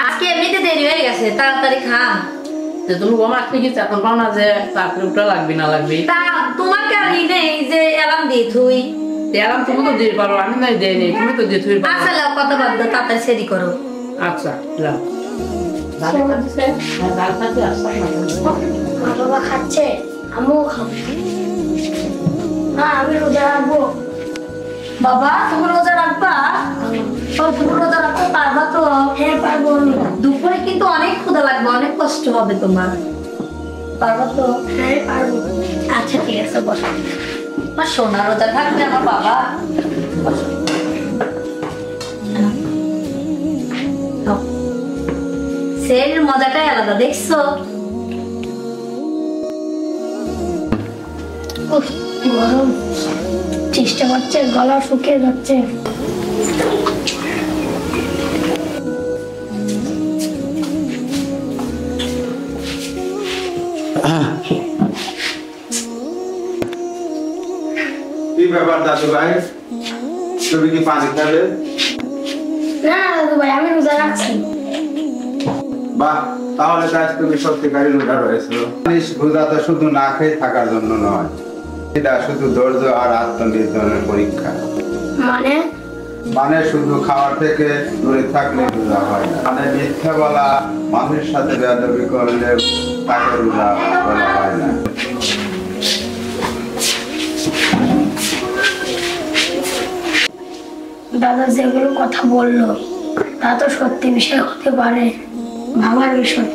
আজকে এমনিতে দেরি হয়ে গেছে, তাড়াতাড়ি খান। তুমি ঘুম আসতে গেছে, এখন পাও না যে তাড়াতাড়ি উঠা লাগবে না লাগবে। তা তোমার কারি নেই যে অ্যালার্ম দিয়ে থুই। অ্যালার্ম তুমি তো দিয়ে পারো, আমি নাই দেই নেই, তুমি তো দিয়ে থুই পারো। আচ্ছা লাও, কথা বাদ দাও, তাড়াতাড়ি সেরি করো। আচ্ছা লাও। ডাল খাচ্ছে আসা মা বাবা খাচ্ছে, আমিও খাবো। না আমি রোজা রাখবো। বাবা তুমি রোজা রাখবা? তুমি রোজা রাখতে পারবা তো? হ্যাঁ পারবো আমি। দুপুরে কিন্তু অনেক ক্ষুধা লাগবে, অনেক কষ্ট হবে তোমার, পারবা তো? হ্যাঁ পারবো। আচ্ছা ঠিক আছে, বসো। আমার সোনা রোজা থাকবে আমার বাবা। বসো। খাও। সের মজাটাই আলাদা, দেখছো? উফ, গরম চেষ্টা করছে, গলা শুকিয়ে যাচ্ছে। কি ব্যাপার দাদু ভাই, তুমি কি পানি খাবে? না দাদু ভাই, আমি রোজা রাখছি। বাহ, তাহলে তো আজ তুমি সত্যিকারই রোজা রয়েছো। রোজা তো শুধু না খেয়ে থাকার জন্য নয়, এটা শুধু ধৈর্য আর আত্মনিয়ন্ত্রণের পরীক্ষা। মানে মানে শুধু খাওয়ার থেকে দূরে থাকলে রোজা হয় না, মানে মিথ্যা বলা, মানুষের সাথে বেয়াদবি করলে তাকে রোজা বলা হয় না। দাদা যেগুলো কথা বললো তা তো সত্যি বিষয় হতে পারে, ভাবার বিষয়।